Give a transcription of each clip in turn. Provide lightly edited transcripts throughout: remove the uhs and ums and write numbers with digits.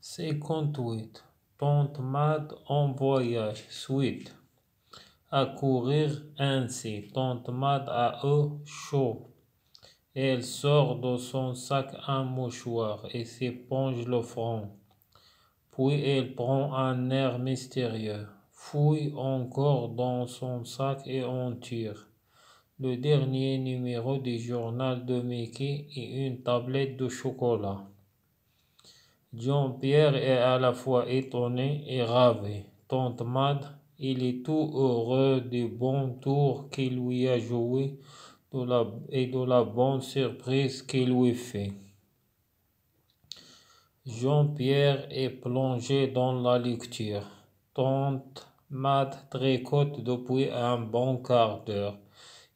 58. Tante Mad en voyage. Suite. À courir ainsi. Tante Mad a eu chaud. Elle sort de son sac un mouchoir et s'éponge le front. Puis elle prend un air mystérieux, fouille encore dans son sac et en tire le dernier numéro du journal de Mickey et une tablette de chocolat. Jean-Pierre est à la fois étonné et ravi. Tante Mad, il est tout heureux du bon tour qu'il lui a joué et de la bonne surprise qu'il lui fait. Jean-Pierre est plongé dans la lecture. Tante Mad tricote depuis un bon quart d'heure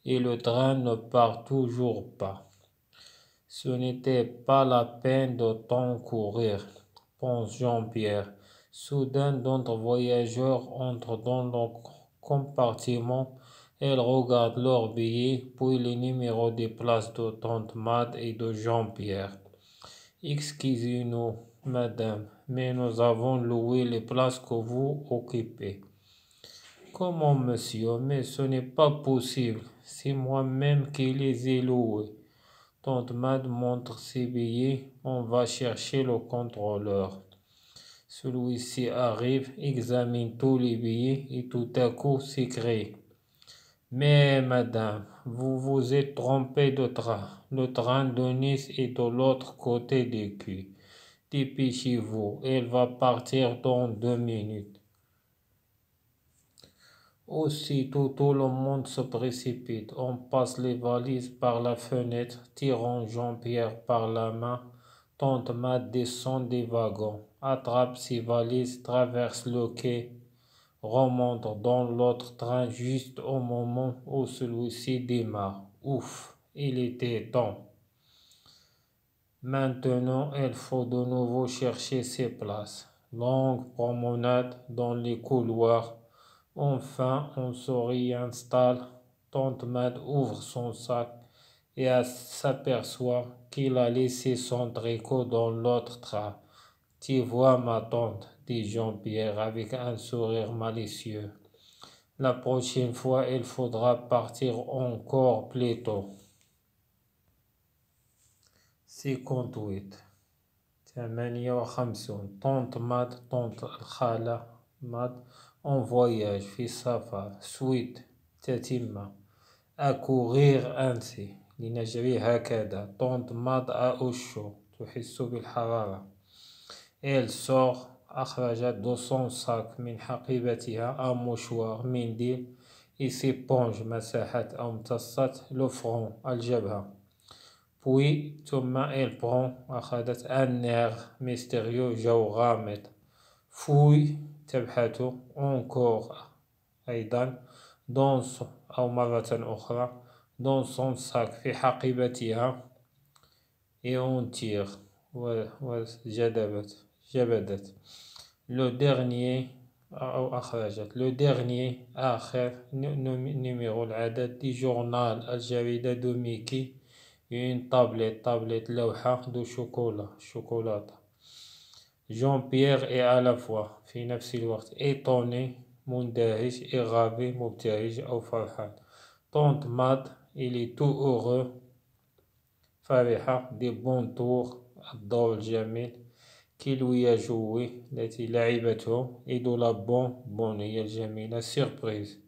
et le train ne part toujours pas. Ce n'était pas la peine de tant courir, pense Jean-Pierre. Soudain, d'autres voyageurs entrent dans le compartiment. Elles regardent leurs billets, puis les numéros des places de Tante Mad et de Jean-Pierre. Excusez-nous, madame, mais nous avons loué les places que vous occupez. Comment, monsieur? Mais ce n'est pas possible. C'est moi-même qui les ai loués. Tante Mad montre ses billets. On va chercher le contrôleur. Celui-ci arrive, examine tous les billets et tout à coup s'écrie. Mais madame, vous vous êtes trompée de train. Le train de Nice est de l'autre côté du cul. Dépêchez-vous, elle va partir dans 2 minutes. Aussitôt, tout le monde se précipite. On passe les valises par la fenêtre, tirant Jean-Pierre par la main. Tante Mad descend des wagons, attrape ses valises, traverse le quai, remonte dans l'autre train juste au moment où celui-ci démarre. Ouf, il était temps. Maintenant, il faut de nouveau chercher ses places. Longue promenade dans les couloirs. Enfin, on se réinstalle. Tante Mad ouvre son sac et s'aperçoit qu'il a laissé son tricot dans l'autre train. Tu vois, ma tante, dit Jean-Pierre avec un sourire malicieux. La prochaine fois, il faudra partir encore plus tôt. 58. 58. Tante Mad, tante الخالة Mad en voyage في سفر. Suite. تتمة. À courir ainsi. لنجري هكذا. Tante Mad a au chaud. تحس بالحرارة. Elle sort. أخرجت de son sac من حقيبتها un mouchoir منديل et s'éponge مسحت أو امتصت le front الجبهة. Puis, ثم elle prend أخذت un air mystérieux جو غامض. Fouille تبحث encore أيضا dans أو مرة أخرى dans son sac في حقيبتها et on tire جبدت le dernier أو أخرجت le dernier آخر numéro العدد du journal الجريدة de ميكي une tablette لوحة de chocolat. Jean-Pierre est à la fois في نفس الوقت étonné, مندهش et ravi, مبتهج أو فرحان. Tante Mad, il est tout heureux, فرحة des bons tours, الدور الجميل qui lui a joué, التي لعبته et de la bonne هي الجميلة surprise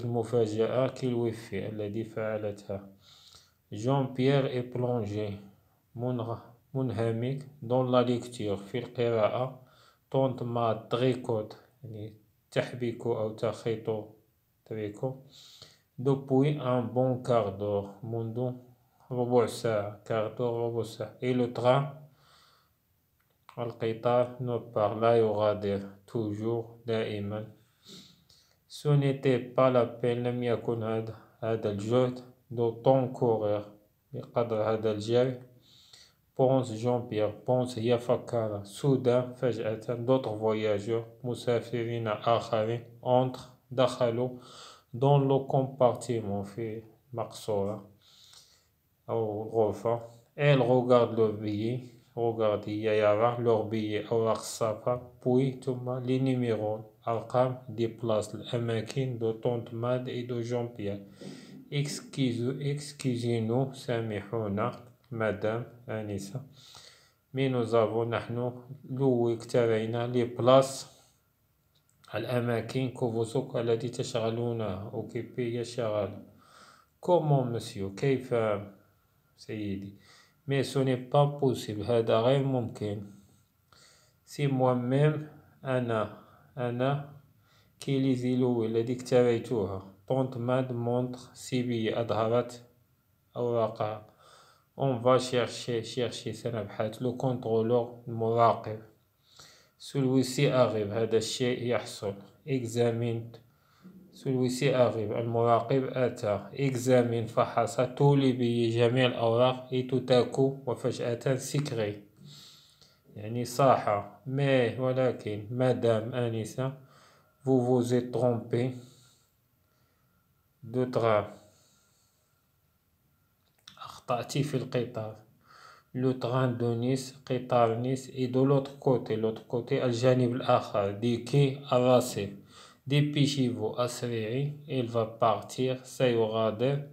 المفاجأة qui lui fait الذي فعلتها. Jean-Pierre est plongé منهمك dans la lecture في القراءة. Tante Mad tricote يعني تحبك أو تخيط تريكو depuis un bon quart d'heure منذ ربع ساعة ربع ساعة et le train القطار ne part لا يغادر toujours دائما. Ce n'était pas la peine لم يكن هذا الجهد d'autant courir بقدر هذا الجري. pense Jean-Pierre, pense هي فكر. soudain فجأة d'autres voyageurs مسافرين آخرين دخلوا dans le compartiment في مقصورة أو غرفة. Elle regarde le billet. regardez يرى l'orbier أوراق الصفا بوي ثم لي نيميرو أرقام دي بلاص الأماكن دو طونت ماد إي دو جون بيير اكسكيزينو سامحونا مدام آنسة مي نوزافو نحن لو اكترينا لي بلاص الأماكن كوفوسوك التي تشغلونها أوكيبي هي شغالة كومون مسيو كيف سيدي مي سوني با بوسيبل هذا غير ممكن سي موا ميم أنا كي لي زيلو الذي اكتريتوها طونت ماد مونتر سيبي أظهرت أوراقها on va chercher سنبحث لو كونترولور المراقب celui-ci arrive هذا الشيء يحصل examine celui-ci arrive المراقب أتى examine فحص تولي به جميع الأوراق et tout à coup وفجأة سكري يعني صاح mais ولكن مدام آنسة vous vous êtes trompé de train أخطأتي في القطار لو تران دو نيس قطار نيس اي دو لوتر كوتي الجانب الآخر دي كي الرصيف دي بيشيفو أسرعي il va partir سيغادر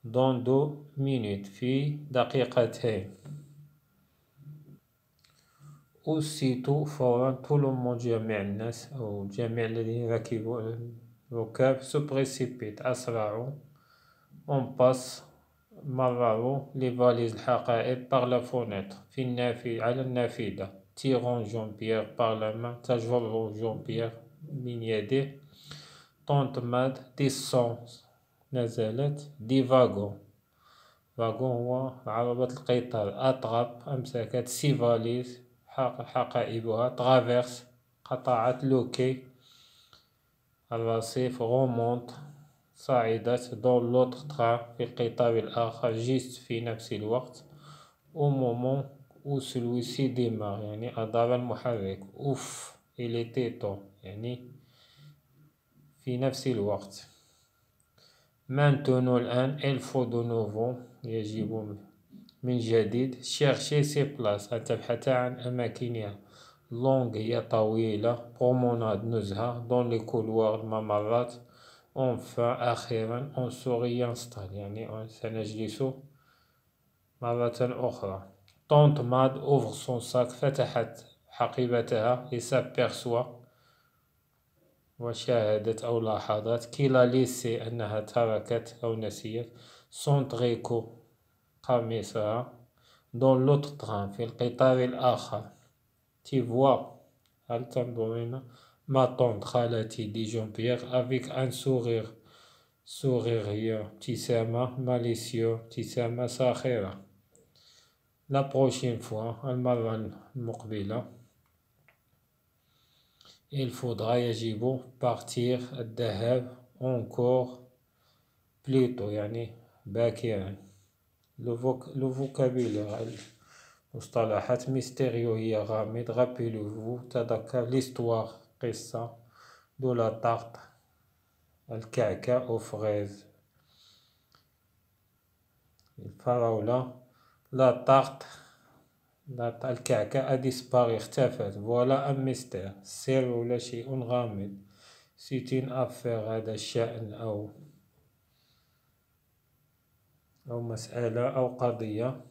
دون دو مينوت في دقيقتين أوسيتو فورا طول جميع الناس أو جميع الذين ركبوا الركاب سو بريسيبيت أسرعوا on passe مرروا لي فاليز الحقائب باغ لا فونيتر في على النافذة تيرون جون بيير باغ لا مان تجر جون بيير من يده طونت ماد ديسون نزلت دي فاغون هو عربة القطار أطغب أمسكت سي فاليز حقائبها ترافيرس قطعت لوكي الرصيف غومونت صعدت دون لوتر تران في القطار الآخر جيست في نفس الوقت au moment où celui-ci démarre يعني أدار المحرك أوف il était temps يعني في نفس الوقت maintenant الآن il faut de nouveau يجب من جديد chercher ses places أن تبحث عن أماكنها longue هي طويلة promenade نزهة dans les couloirs الممرات enfin أخيرا on se réinstalle يعني سنجلس مرة أخرى طونت ماد ouvre son sac فتحت حقيبتها et s'aperçoit وشاهدت أو لاحظت كيلا ليسي أنها تركت أو نسيت son tricot قميصها dans l'autre train في القطار الآخر tu vois هل تنظرين ما طونت خالتي دي جون بيير avec un sourire هي ابتسامة ماليسيو ابتسامة ساخرة la prochaine fois المرة المقبلة il faudra يجب partir الذهاب encore plus tôt يعني باكرا لو فوكابيلر مصطلحات ميستيريو هي غامض rappelez-vous تذكر l'histoire قصة دو لا تارت الكعكة أو فريز الفراولة لا تارت الكعكة أديسباري اختفت فوالا أم ميستير سر ولا شيء غامض سيتين أفير هذا الشأن أو مسألة أو قضية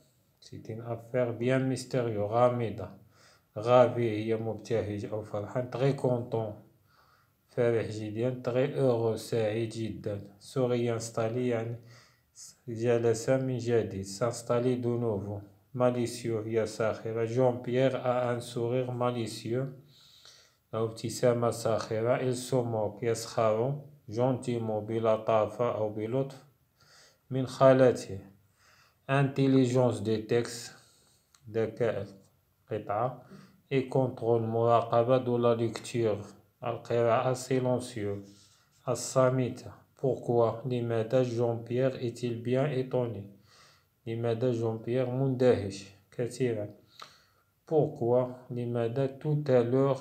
سيتين أفير بيان ميستيريو غامضة غافي هي مبتهج أو فرحان تغي كونطون فرح جدا تغي أورو سعيد جدا سوري انستالي يعني جلس من جديد سانستالي دو نوفو ماليسيو هي ساخرة جون بيير a un sourire malicieux أو ابتسامة ساخرة il se moque يسخر جونتيمو بلطافة أو بلطف من خالته intelligence des textes ذكاء القطعة et contrôle مراقبة de la lecture القراءة silencieuse الصامتة pourquoi لماذا جون بيير est-il bien étonné لماذا جون بيير مندهش كثيرا pourquoi لماذا tout à l'heure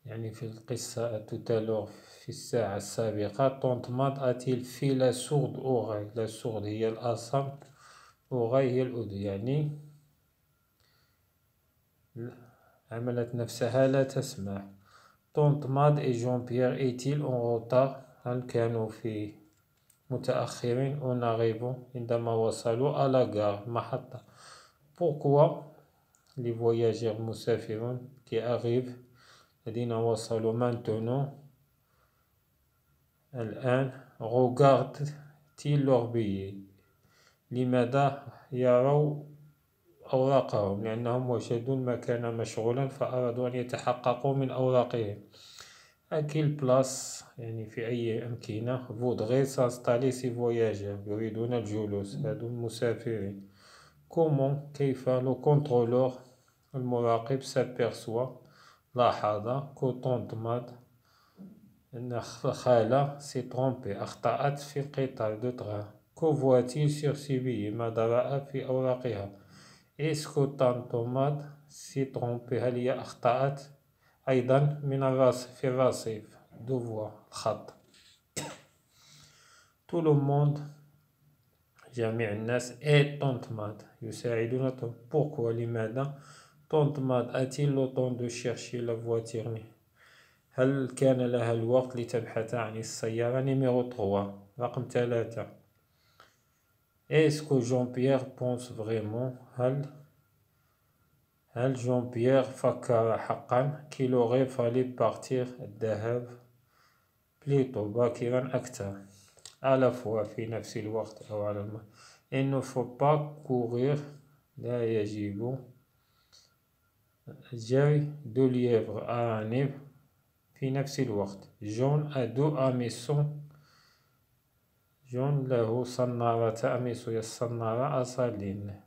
يعني في القصة tout à l'heure في الساعة السابقة طونت ماد a-t-il fait la sourde oreille la sourde هي الأصم أوغاي هي الأذن، يعني عملت نفسها لا تسمع. طونت ماد et Jean-Pierre est-il en retard؟ هل كانوا في متأخرين أو n'arrivons عندما وصلوا à la gare محطة. Pourquoi les voyageurs المسافرون qui arrivent الذين وصلوا maintenant الآن regardent-ils leurs billets؟ لماذا يروا أوراقهم؟ لأنهم وجدوا المكان مشغولا فأرادوا أن يتحققوا من أوراقهم. À quelle place يعني في أي أمكنة voudrait s'installer ces voyageurs؟ يريدون الجلوس هذو المسافرين. Comment كيف le contrôleur المراقب s'aperçoit لاحظ que tante Mad أن خالة s'est trompée أخطأت في القطار de train. Que voit-il sur ses billets؟ ماذا رأى في أوراقها؟ Est-ce que tante Mad s'est trompée؟ هل هي أخطأت أيضا من الرصيف في الرصيف devoir الخط. Tout le monde جميع الناس et tante Mad يساعدون. Pourquoi لماذا tante Mad a-t-il le temps de chercher la voiture؟ هل كان لها الوقت لتبحث عن السيارة؟ numéro 3 رقم 3. Est-ce que Jean-Pierre pense vraiment؟ هل جون-بيير فكر حقا qu'il aurait fallu partir الذهاب plutôt باكرا أكثر à la fois في نفس الوقت أو على الماء. il ne faut pas courir لا يجب الجري de lièvre à un في نفس الوقت. جون a deux hameçons جون له صنارة أميسو الصنارة أصالين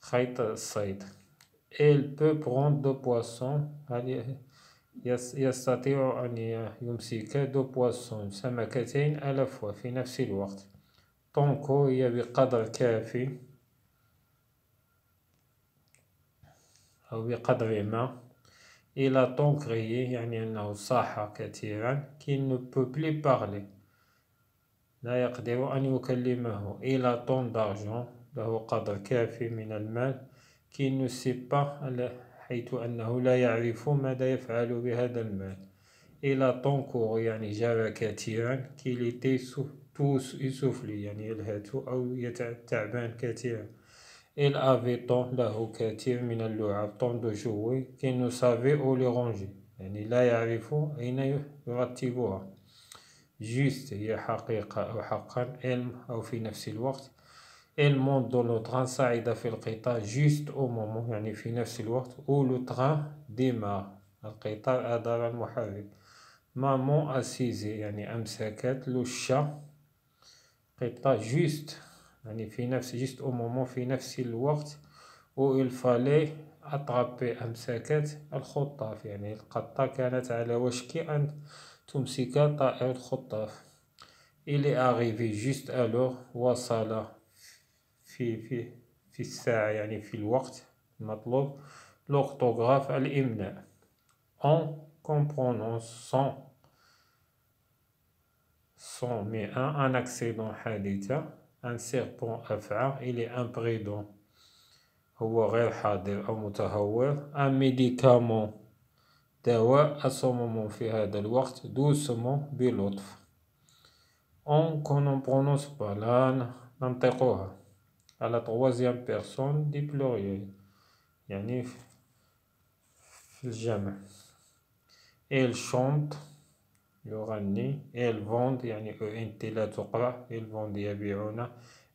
خيط الصيد. Elle peut prendre deux poissons يستطيع أن يمسك deux poissons سمكتين à la fois في نفس الوقت. طونكو هي بقدر كافي أو بقدر ما. Il a tant crié يعني أنه صاح كثيرا qu'il ne peut plus parler لا يقدر أن يكلمه. Il a tant d'argent له قدر كافي من المال qu'il ne sait pas حيث أنه لا يعرف ماذا يفعل بهذا المال. Il a tant couru يعني جرى كثيرا qu'il était tout essoufflé يعني يلهث أو تعبان كثيرا. Il avait tant له كثير من اللعب tant de jouets qu'il ne savait où les ranger يعني لا يعرف أين يرتبها. juste هي حقيقة أو حقا علم أو في نفس الوقت. Elle monte dans le train صعد في القطار juste au moment يعني في نفس الوقت où le train démarre القطار أدار المحرك. maman assise يعني أمسكت le chat قطة juste يعني في نفس juste au moment في نفس الوقت où il fallait attraper أمسكت الخطاف يعني القطة كانت على وشك أن تمسك طائر الخطاف. il est arrivé juste alors وصل في الساعة يعني في الوقت المطلوب. l'orthographe الإملاء en comprenant son mais un accident حادثة un serpent أفعى il est imprudent هو غير حاضر أو متهور. un médicament دواء à ce moment في هذا الوقت doucement بلطف. on qu'on ne prononce pas لا ننطقها à la troisième personne du pluriel يعني في الجمع. elle chante يغني. elle vend يعني أنت لا تقرأ elle vend يبيعون.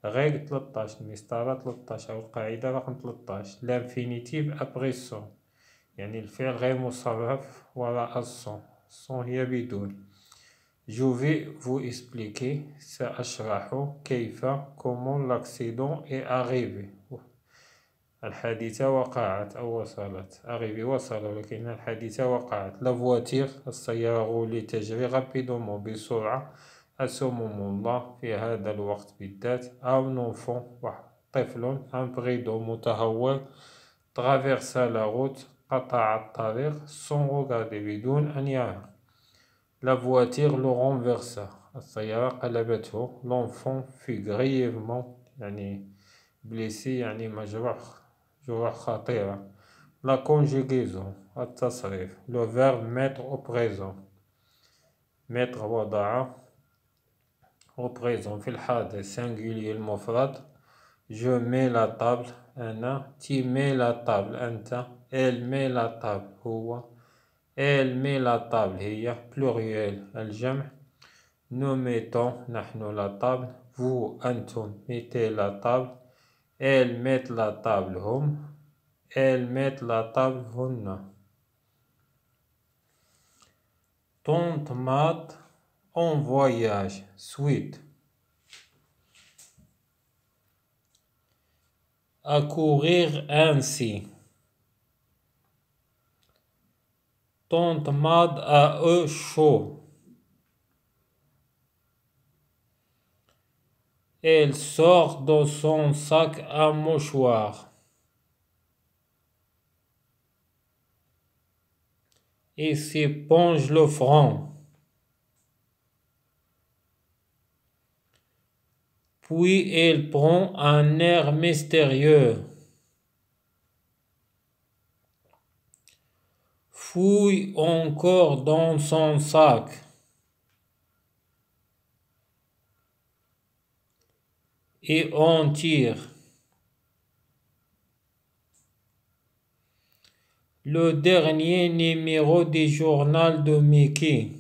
règle 13 مسطرة 13 أو القاعدة رقم 13 l'infinitive après son يعني الفعل غير مصرف وراء son هي بدون. je vais vous expliquer سأشرح كيف comment l'accident est arrivé الحادثة وقعت أو وصلت. arrivé وصل ولكن الحادثة وقعت. la voiture السيارة غولي تجري rapidement بسرعة à ce moment-là في هذا الوقت بالذات. un enfant طفل imprudent متهور traversa la route قطع الطريق sans regarder بدون أن يرى. la voiture le renversa السيارة قلبته. l'enfant fut grièvement يعني blessé يعني جروح خطيرة. La conjugaison التصريف. Le verbe mettre au présent. mettre وضع au présent في الحادث singulier المفرد. Je mets la table أنا. Tu mets la table أنت. Elle met la table هو. Elle met la table هي. pluriel الجمع. Nous mettons نحن la table. Vous أنتم mettez la table. Elles mettent la table هم. Elles mettent la table هن. Tante Mad en voyage. Suite. Accourir ainsi. Tante Mad a eu chaud. Elle sort de son sac à mouchoir et s'éponge le front. Puis elle prend un air mystérieux. Fouille encore dans son sac. Et en tire. Le dernier numéro du journal de Mickey.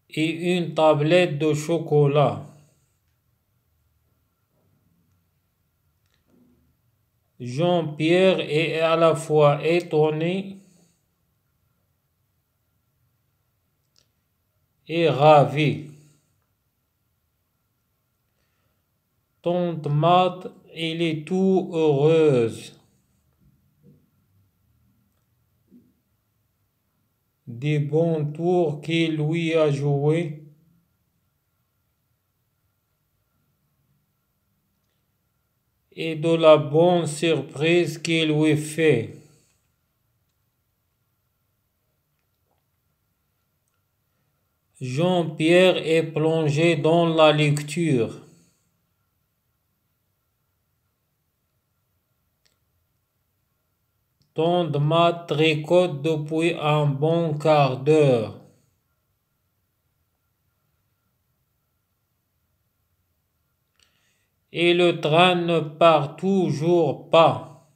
Et une tablette de chocolat. Jean-Pierre est à la fois étonné et ravi. Tante Mad, elle est tout heureuse. Des bons tours qu'il lui a joués. Et de la bonne surprise qu'il lui fait. Jean-Pierre est plongé dans la lecture. Tante Mad tricote depuis un bon quart d'heure. Et le train ne part toujours pas.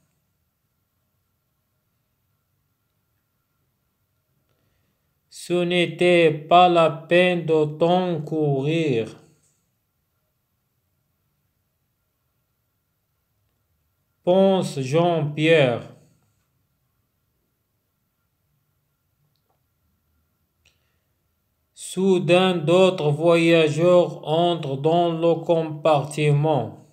Ce n'était pas la peine de tant courir. Pense Jean-Pierre. Soudain, d'autres voyageurs entrent dans le compartiment.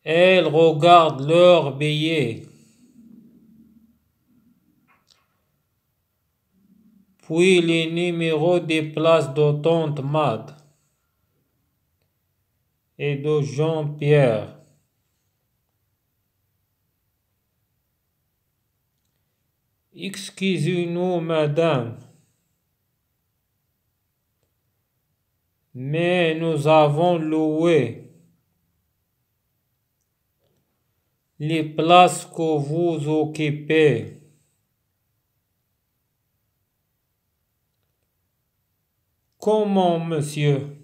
Elles regardent leurs billets. Puis les numéros des places de Tante Mad et de Jean-Pierre. Excusez-nous, madame, mais nous avons loué les places que vous occupez. Comment, monsieur?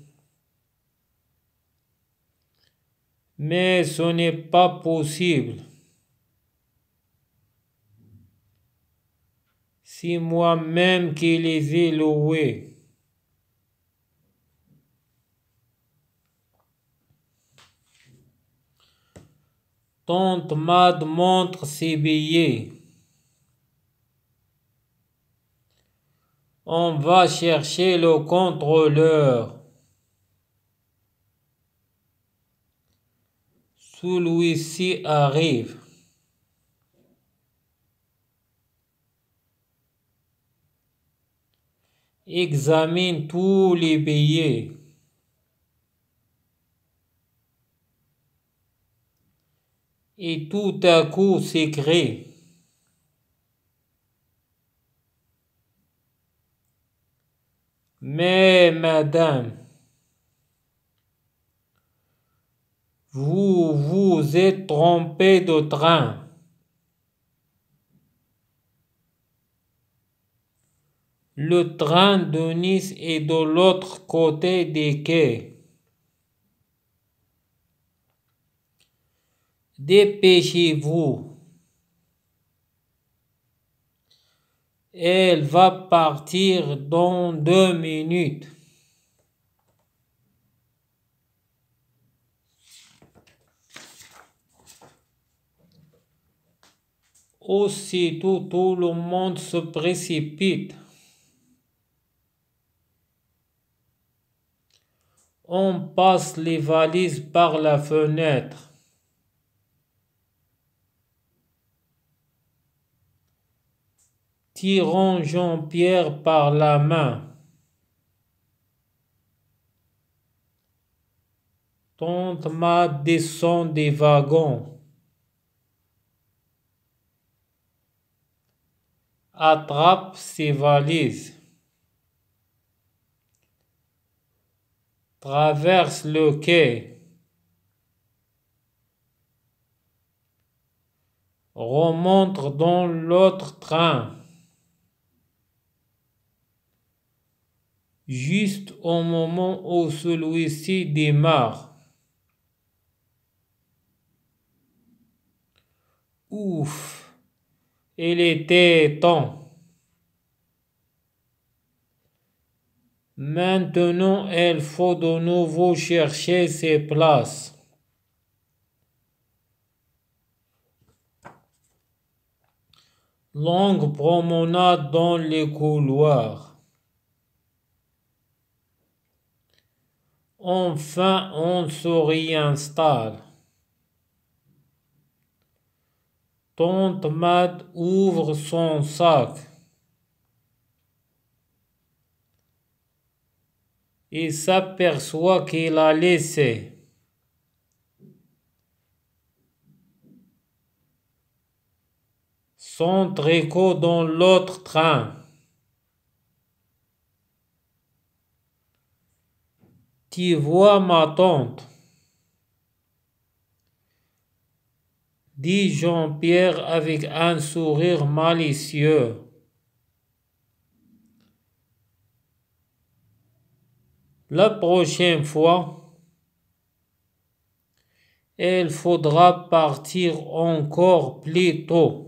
Mais ce n'est pas possible. C'est moi-même qui les ai loués. Tante Mad montre ses billets. On va chercher le contrôleur. Celui-ci arrive. Examine tous les billets. Et tout à coup s'écrie. Mais madame, vous vous êtes trompé de train. Le train de Nice est de l'autre côté des quais. Dépêchez-vous. Elle va partir dans 2 minutes. Aussitôt, tout le monde se précipite. On passe les valises par la fenêtre. Tirant Jean-Pierre par la main. Tante Mad descend des wagons. Attrape ses valises. Traverse le quai. Remonte dans l'autre train. Juste au moment où celui-ci démarre. Ouf, il était temps. Maintenant, il faut de nouveau chercher ses places. Longue promenade dans les couloirs. Enfin, on se réinstalle. Tante Mad ouvre son sac et s'aperçoit qu'il a laissé son tricot dans l'autre train. Tu vois, ma tante, dit Jean-Pierre avec un sourire malicieux. La prochaine fois, il faudra partir encore plus tôt.